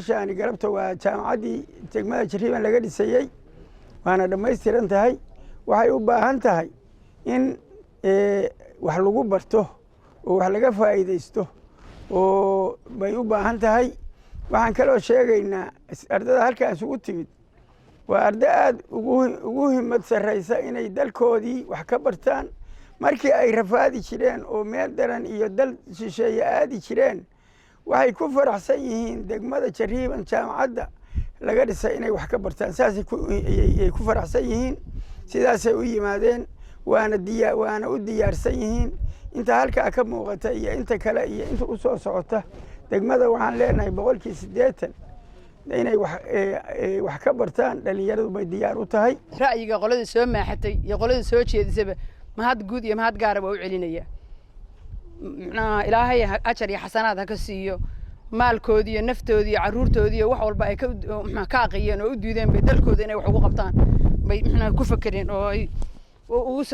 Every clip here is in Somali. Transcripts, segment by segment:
meeshaani galabta waa jaamacaddii degmada Jariiban laga dhisayey waana dhammaystiran tahay waxay u baahan tahay in wax lagu barto oo wax laga faa'iideysto oo bay u baahan tahay waxaan kaloo sheegaynaa ardada halkaan isugu timid waa arday aad ugu himad sarreysa inay dalkoodii wax ka bartaan markii ay rafaadi jireen oo meel daran iyo dal shisheeye aadi jireen waxay ku faraxsan yihiin degmada Jariiban jaamacadda laga dhisay inay wax ka bartaan saasay ku faraxsan yihiin sidaasay u yimaadeen waana u diyaarsan yihiin inta halkaa ka muuqata iyo inta kale iyo inta u soo socota degmada waxaan leenahay 80% inay wax ka bartaan dhalinyaradu bay diyaar u tahay ra'yiga qolada soo maaxatay iyo qolada soo jeedisaba mahad guud iyo mahad gaar ah u celinaya ilaahay ajar iyo xasanaad ha ka siiyo maalkoodi iyo naftoodi iyo caruurtoodi iyo wax walba ay ka aqiyeen oo u diideen bay dalkooda inay wax ugu qabtaan bay ku fakareen oo ay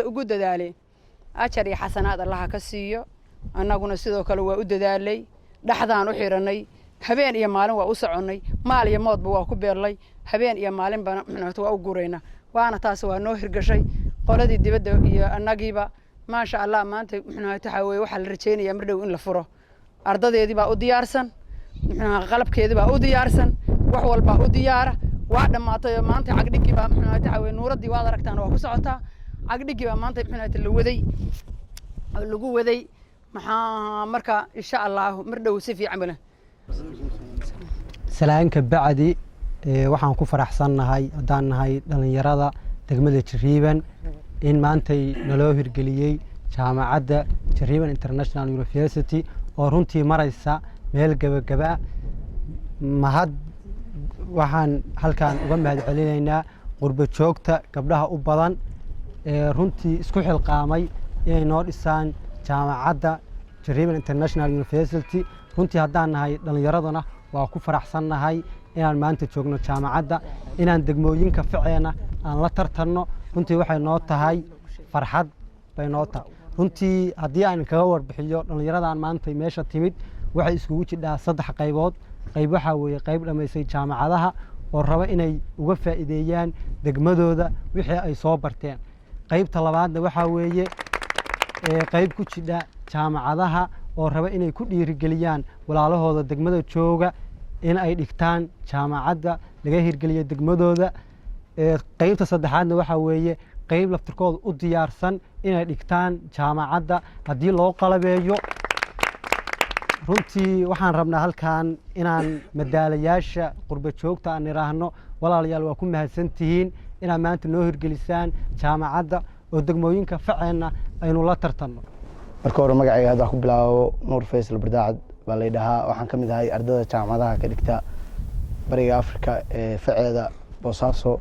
ugu dadaaleen ajar iyo xasanaad Allah ha ka siiyo annaguna sidoo kale waa u dadaalay dhaxdaan u xiranay habeen iyo maalin waa u soconay maal iyo moodba waa ku beerlay habeen iyo maalin bana waa u guurayna waana taas waa noo hirgashay qoladii dibadda iyo annagiiba ما شاء الله ما أنت إحنا تحاول واحد الرجال يمرد وإن الفرة أرض ذي بقى أوديارسن إحنا قلب كذي بقى أوديارسن وحول بقى أودياره واحد ما أنت عقدك بقى إحنا تحاول نور الدي واحد ركتان وقصعتها عقدك بقى ما أنت إحنا اللي ذي مركا إن شاء الله مرد وسفي عمله سلام كبعدي waxaan ku faraxsanahay hadaan nahay dhalinyarada degmada Jariiban in maantay naloo hirgeliyay jaamacadda Jariiban International University oo runtii maraysa meel gabagaba mahad waxaan halkaan uga mahad celinaynaa qurbo joogta gabdhaha u badan ee runtii isku xilqaamay inay noo dhisaan jaamacadda Jariiban International University runtii hadaan nahay dhalinyaradana waa ku faraxsanahay inaan maanta joogno jaamacadda inaan degmooyinka ficeena aan la tartanno runtii waxay noo tahay farxad bay noo tahay runtii haddii aan kaga warbixiyo dhalinyaradan maanta meesha timid waxay iskugu jidhaa 3 qaybood qayb waxa weeye qayb dhameysay jaamacadaha oo raba inay uga faa'iideeyaan degmadooda wixii ay soo barteen qaybta labaadna waxa weeye qayb ku jidha jaamacadaha oo raba inay ku dhiirigeliyaan walaalahooda degmada jooga in ay dhigtaan jaamacadda laga hirgeliyo degmadooda qaybta saddexaadna waxa weeye qayb laftirkooda u diyaarsan inay dhigtaan jaamacadda haddii loo qalabeeyo runtii waxaan rabnaa halkaan inaan madaalayaasha qurbo joogta aan iraahno walaalayaal waa ku mahadsantihiin inaad maanta noo hirgelisaan jaamacadda oo degmooyinka faceena aynu la tartanno marka hore magacayga hadda ku bilaabo Nuur Faysal Bardaacad baa la yidhaahaa waxaan ka mid ahay ardayda jaamacadaha ka dhigta bariga Afrika ee faceeda Boosaaso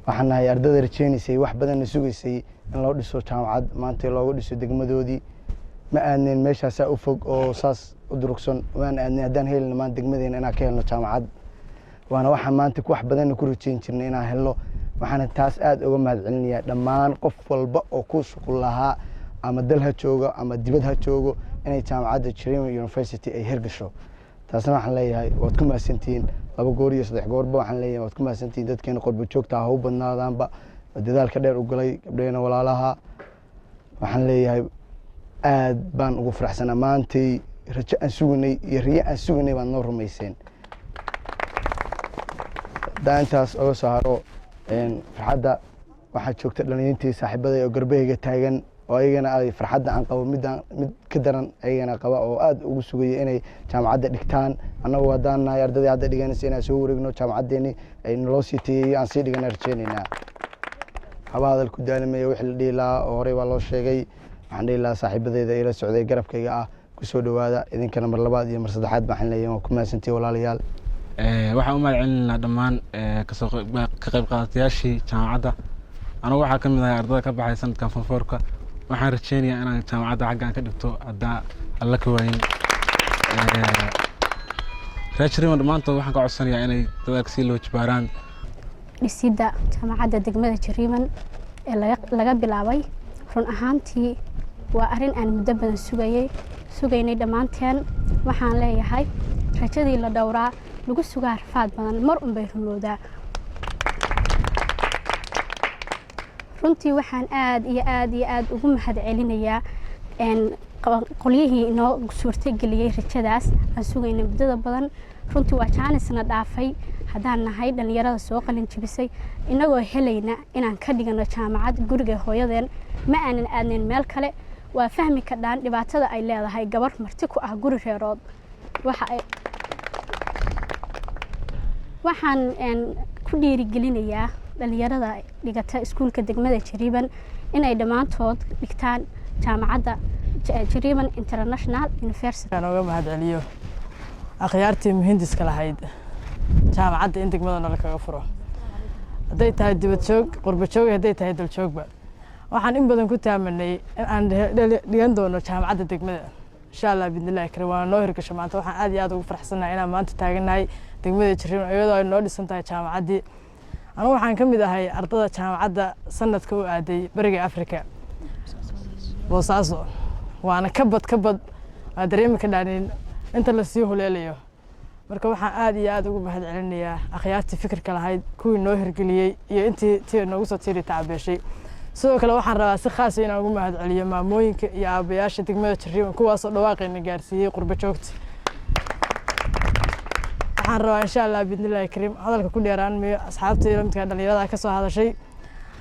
waxaan nahay ardayda rajeynaysay wax badan sugaysay in loo dhiso jaamacad maanta loogu dhiso degmadoodii ma aaneen meeshaas u fog oo saas u durugsan waan aaneen hadaan helno maanta degmadeena inaan ka helno jaamacad waana waxaan maanta wax badan ku rajeyn jirnay inaan helno waxaan taas aad uga mahad celinayaa dhammaan qof walba oo ku shaqo lahaa ama dal ha joogo ama dibad ha joogo inay jaamacadda Jariiban University ay hirgasho taasna waxaan leeyahay waad ku mahadsantihiin 2 goor iyo 3 goorba waxaan leeyahay waad ku mahadsantihiin dadkeena qurbo joogta ah oo badnaadaanba dadaalka dheer u galay gabdheena walaalaha waxaan leeyahay aad baan ugu faraxsanaa maantay rajo aan sugnay iyo riyo aan sugnay baan noo rumayseen daantaas oo saaro farxadda waxa joogta dhalintii saaxiibada oo garbeyga taagan oo ayagana ay farxadda aan qabo mid ka daran ayagana qaba oo aad ugu sugayay inay jaamacadda dhigtaan anagu hadaan nahay ardayda hadda dhiganaysa inaan soo wareegno jaamacadeeni ay noo siitay aan sii dhigan rajeenayna haba hadal ku daalimay wixii la dhilaa oo hore waa loo sheegay waxaan dhilaa saaxiibadeyda ila socday garabkayga ah ku soo dhawaada idinkana mar labaad iyo mar saddexaad baan leeyahay waa ku mahadsantii walaalayaal waxaan u mahadcelinaynaa dhammaan ka qayb qaadatayaashii jaamacadda anigu waxaa ka mid ahay ardayda ka baxay sanadkan fanfoorka waxaan rajeynayaa inaan jaamacadda xaggan ka dhigto haddaa alla ka waayin reer Jariiban dhammaantood waxaan ka codsanayaa inay dadaalka sii loo jibaaraan dhisidda jaamacadda degmada Jariiban ee laga bilaabay run ahaantii waa arrin aan muddo badan sugaynay dhammaanteen waxaan leeyahay rajadii la dhowraa lagu sugaa rafaad badan mar unbay rumowdaa. runtii waxaan aad ugu mahadcelinayaa qolyihii inoo suurtageliyey rajadaas aan sugayna muddada badan. runtii waa jaanisna dhaafay haddaan nahay dhalinyarada soo qalin jibisay inagoo helayna inaan ka dhigano jaamacad guriga hooyadeen ma aanan aadnayn meel kale. waa fahmi kadhaan dhibaatada ay leedahay gabar marti ku ah guri reerood. waxaan ku dhiirigelinayaa dhalinyarada dhigata iskuulka degmada Jariban inay dhammaantood dhigtaan jaamacadda Jariban International University. Aan uga mahadceliyo akhyaartii muhiimdiska lahayd jaamacadda in degmada kaga furo. hadday tahay dibad joog, qurba joog, hadday tahay dal joogba. waxaan in badan ku taamanay in aan dhigan doono jaamacadda degmada. insha Allah bidnillaahi karim waan noo hirgasho maanta. waxaan aad iyo aad ugu faraxsanahay inaan maanta taaganahay degmada Jariban iyadoo ay noo dhisan tahay jaamacaddii. anigu waxaan ka mid ahay ardada jaamacadda sanadka u aaday bariga Afrika Boosaaso. waana ka bad waa dareemi ka dhaanin inta la sii huleelayo. marka waxaan aad iyo aad ugu mahadcelinayaa akhyaartii fikirka lahayd kuwii noo hirgeliyey iyo intii noogu soo tiiri tacbeeshay. sidoo kale waxaan rabaa si khaas ah inaan ugu mahadceliyo maamooyinka iyo aabayaasha degmada Jariban kuwaasoo dhawaaqeena gaarsiiyey qurba joogta. waxaan rabaa insha Allah bidnillaahi karim hadalka ku dheeraan meeyo asxaabtay lamidka dhalinyarada ka soo hadashay.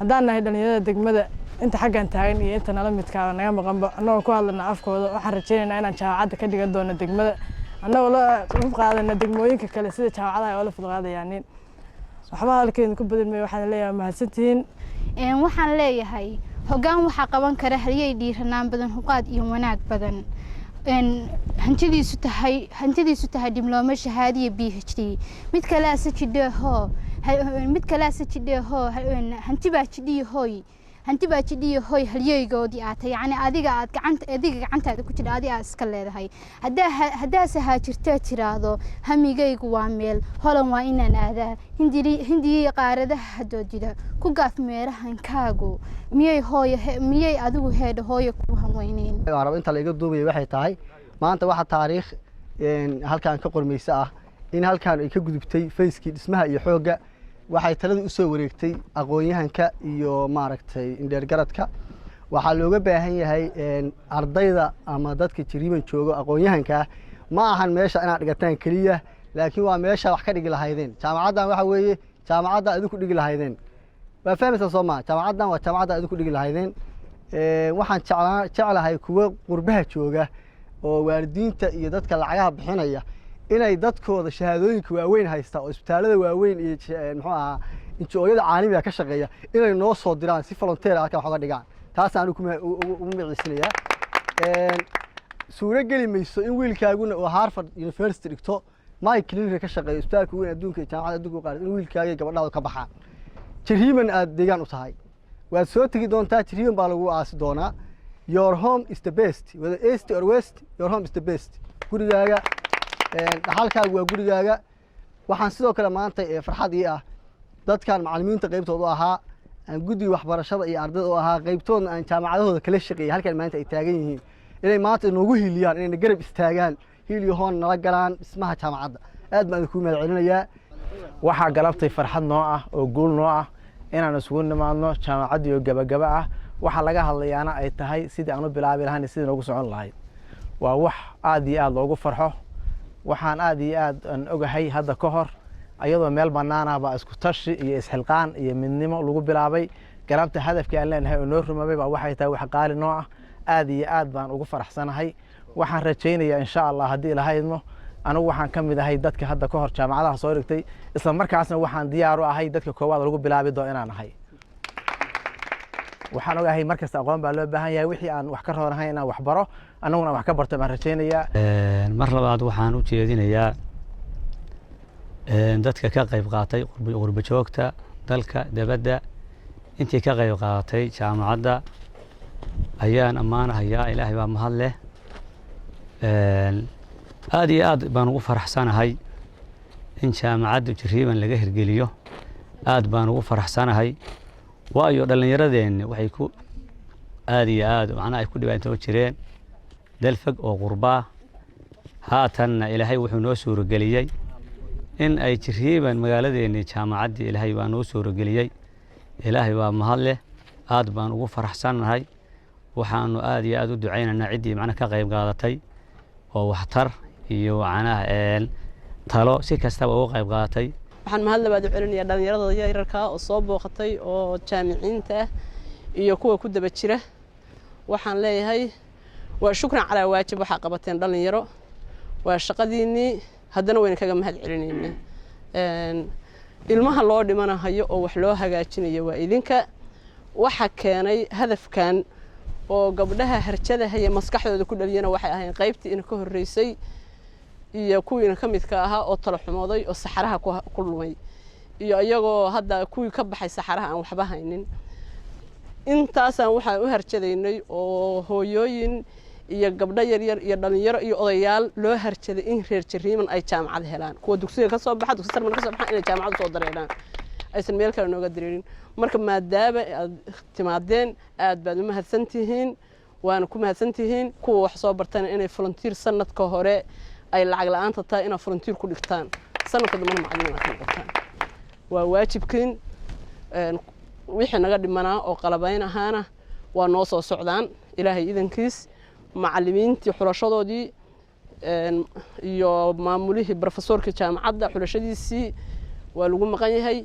haddaan nahay dhalinyarada degmada inta xaggan taagan iyo inta nala midka naga maqanba annagoo ku hadlana afkooda waxaan rajaynaynaa inaan jaamacadda ka dhigan doono degmada annagoo la qaadana degmooyinka kale sida jaamacadaha oo la fudqaadayaan. waxba halkeedu ku badan meeyo waxaan leeyahay mahadsantiin. waxaan leeyahay hoggaan waxa qaban kara halyay dhiiranaan badan huqaad iyo wanaag badan. hantidiisu tahay diblooma shahaadiye PhD mid kale jidheeho hanti baa jidhiyo hooy halyeygoodii aatay yacni adiga gacantaada ku jira adiga iska leedahay. haddaase haajirtee tiraahdo hamigaygu waa meel holan waa inaan aadaa hindiyey qaaradaha hadoodida ku gaaf meerahankaagu miyay adigu heedha hooyo ku hanweyneyn. rabo inta la iga duubaya waxay tahay maanta waxa taariikh halkan ka qormaysa ah in halkan ay ka gudubtay fayskii dhismaha iyo xoogga. waxay talada u soo wareegtay aqoon-yahanka iyo maaragtay indheergaradka. waxaa looga baahan yahay ardayda ama dadka Jariban joogo aqoon-yahanka ma ahan meesha inaad dhigataan kaliya laakiin waa meesha wax ka dhigi lahaydeen. jaamacaddan waxa weeye jaamacadda idinku dhigi lahaydeen. waa fahmaysaa soo ma jaamacaddan waa jaamacadda idinku dhigi lahaydeen. waxaan jeclahay kuwa qurbaha jooga oo waalidiinta iyo dadka lacagaha bixinaya inay dadkooda shahaadooyinka waaweyn haysta oo isbitaalada waaweyn iyo muxuu ahaa injooyada caalamiga ka shaqeeya inay noo soo diraan si volunteer halkan wax uga dhigaan. taas aan ugu magiciisinayaa. suura geli mayso in wiilkaaguna oo Harvard University dhigto my clinic ka shaqeeyo isbitaalka weyn adduunka jaamacadda adduunka qaar in wiilkaaga gabadhaada ka baxaan. Jariban aad deegaan u tahay waad soo tagi doontaa. Jariban baa lagu aasi doonaa. your home is the best whether east or west your home is the best. gurigaaga dhaxalkaagu waa gurigaaga. waxaan sidoo kale maanta farxad ii ah dadkan macallimiinta qaybtooda ahaa aan guddiga waxbarashada iyo ardayda oo ahaa qaybtoodna aan jaamacadahooda kala shaqeeyay halkan maanta ay taagan yihiin inay maanta noogu hiiliyaan inay garab istaagaan hiiliyo hoon nala galaan dhismaha jaamacadda. aad baan ku mahadcelinayaa. waxaa galabtay farxad noo ah oo guul noo ah inaan isugu nimaadno jaamacadda iyo gabagaba ah. waxa laga hadlayaana ay tahay sidii aan u bilaabi lahayn sidii noogu socon lahayd. waa wax aad iyo aad loogu farxo. waxaan aad iyo aad aan ogahay hadda ka hor ayadoo meel banaana baa isku tashi iyo isxilqaan iyo midnimo lagu bilaabay. galabta hadafkii aan leenahay oo noo rumabay baa waxay tahay wax qaali noo ah. aad iyo aad baan ugu faraxsanahay. waxaan rajaynayaa insha Allah haddii ilaahayno anigu waxaan ka mid ahay dadka hadda ka hor jaamacadaha soo dhigtay isla markaasna waxaan diyaar u ahay dadka koowaad lagu bilaabi doo inaan ahay. waxaan ogahay markasta aqoon baa loo baahan yahay wixii aan wax ka roonahay inaan wax baro anaguna wax ka barto baan rajaynayaa. mar labaad waxaan u jeedinayaa dadka ka qayb qaatay qurba joogta dalka dibadda intii ka qayb qaatay jaamacadda ayaan ammaanahayaa. ilaahay baa mahad leh. aad iyo aad baan ugu faraxsanahay in jaamacadda Jariban laga hirgeliyo. aad baan ugu faraxsanahay waayo dhalinyaradeenna waxay ku aad iyo aad macnaha ay ku dhibaato jireen dalfag oo qurbaa. haatanna ilaahay wuxuu noo suurageliyay in ay jiriiban magaaladeennii jaamacaddii ilaahay baa noo suurageliyey ilaahay waa mahad leh aad baan ugu faraxsannahay waxaanu aad iyo aad u ducaynaynaa ciddii macna ka qayb qaadatay oo waxtar iyo macnaha talo si kastaba uga qayb qaadatay waxaan mahad labaad u celinayaa dhalinyarada yararka oo soo booqatay oo jaamiciinta iyo kuwa ku daba jira waxaan leeyahay waa shukran calaa waajib waxaa qabateen dhalinyaro waa shaqadiinnii haddana wayna kaga mahad celinaynaa ilmaha loo dhimanahayo oo wax loo hagaajinayo waa idinka waxa keenay hadafkan oo gabdhaha harjada haya maskaxdooda ku dhaliyana waxay ahayn qaybtii ina ka horreysay iyo kuwiina ka midka ahaa oo talo xumooday oo saxaraha ku lumay iyo iyagoo hadda kuwii ka baxay saxaraha aan waxba haynin intaasaan waxaan u harjadaynay oo hooyooyin iyo gabdho yaryar iyo dhalinyaro iyo odayaal loo harjaday in reer jariiman ay jaamacad helaan kuwa dugsiga ka soo baxa dugsi sarman ka soo baxa inay jaamacad soo dareeraan aysan meel kale nooga dareerin marka maadaama aad timaadeen aad baad u mahadsantihiin waana ku mahadsantihiin kuwa wax soo bartana inay volunteer sanadka hore ay lacag la'aanta tahay inay volunteer ku dhigtaan sanadka dambana macallimiin ka noqotaan waa waajibkiin wixii naga dhimanaa oo qalabayn ahaana waa noo soo socdaan ilaahay idankiis macallimiintii xulashadoodii iyo maamulihii professorkii jaamacadda xulashadiisii waa lagu maqan yahay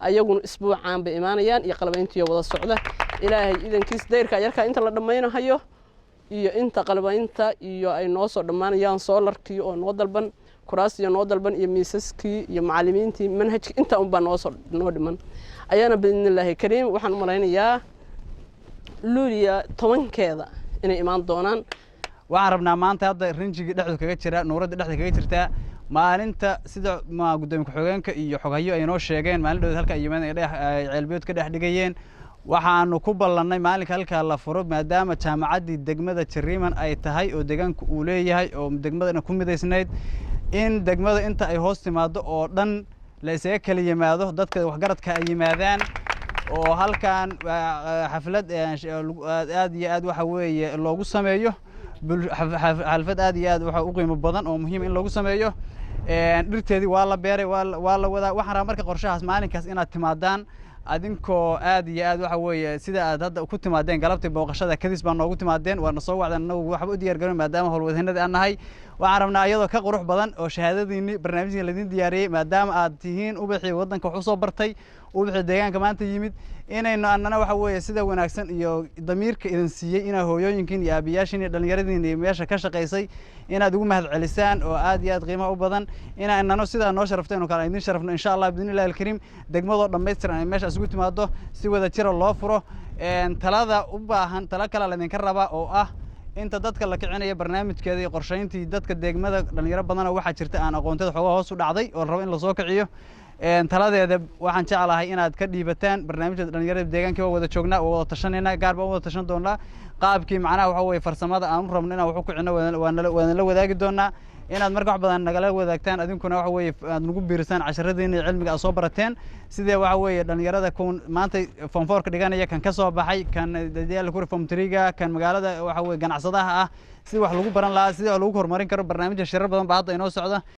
ayaguna isbuucaan bay imaanayaan iyo qalabayntii wada socda ilaahay idankiis dayrka yarka inta la dhammaynayo iyo inta qalabaynta iyo ay noo soo dhammaanayaan soolarkii oo noo dalban kuraastii noo dalban iyo miisaskii iyo macallimiintii manhajkii inta un baa noo dhiman ayaana biidnillaahi kariim waxaan u malaynayaa luuliya 10keeda inay imaan doonaan waxaan rabnaa maanta hadda rinjigii dhexdu kaga jira nuuradda dhexda kaga jirtaa maalinta sida gudoomiye ku-xigeenka iyo xoghayo ay noo sheegeen maalin halka ay yimaadeen ay ceelbiyood ka dhex dhigayeen waxaanu ku ballannay maalinka halkaa la furo maadaama jaamacaddii degmada jariiman ay tahay oo deegaanku uu leeyahay oo degmadana ku midaysnayd in degmada inta ay hoos timaado oo dhan la isaga kala yimaado dadka waxgaradka ay yimaadaan oo halkan xaflad aad iyo aad waxa weeye loogu sameeyo xalfad aad iyo aad waxa u qiimo badan oo muhiim in loogu sameeyo dhirteedii waa la beeray waa la wadaa waxaan rabaa marka qorshahaas maalinkaas inaad timaadaan adinkoo aad iyo aad waxa weeye sida aad hadda ku timaadeen galabtii booqashada kadis baa noogu timaadeen waana soo wacdeen anagu waxba u diyaar garoon maadaama howlwadeennadii aan nahay waxaan rabnaa iyadoo ka qurux badan oo shahaadadiinni barnaamijkii laydin diyaariyey maadaama aad tihiin ubixii waddanka wax u soo bartay ubixii deegaanka maanta yimid inaynu annana waxa weeye sida wanaagsan iyo damiirka idin siiyey inaa hooyooyinkiin iyo aabiyaashiin iyo dhallinyaradiin iyo meesha ka shaqaysay inaad ugu mahad celisaan oo aad iyo aad qiimaha u badan inaa innano sidaa noo sharafteen oo kale idin sharafno insha allah biidnillahi alkariim degmadoo dhammaystiran ay meesha isugu timaado si wada jira loo furo talada u baahan talo kale laydinka rabaa oo ah inta dadka la kicinaya barnaamijkeeda iyo qorshayntii dadka degmada dhalinyaro badana waxaa jirta aan aqoonteeda xoogaa hoos u dhacday oo rabo in lasoo kiciyo taladeeda waxaan jeclahay inaad ka dhiibataan barnaamijka dhalinyarada deegaankii waa wada joognaa waa wada tashanayna gaar baan wada tashan doonaa qaabkii macnaha waxa weeye farsamada aan u rabno inaan wax u kicino waan la wadaagi doonaa inaad marka wax badan nagala wadaagtaan adinkuna waxa weeye aad nagu biirisaan casharadiina iyo cilmiga aad soo barateen sidee waxa weeye dhalinyarada kun maanta form 4 ka dhiganaya kan ka soo baxay kan dadaal ku form 3 kan magaalada waxa weeye ganacsadaha ah si wax lagu baran lahaa sidii lagu horumarin karo barnaamijyo shirar badan baa hadda inoo socda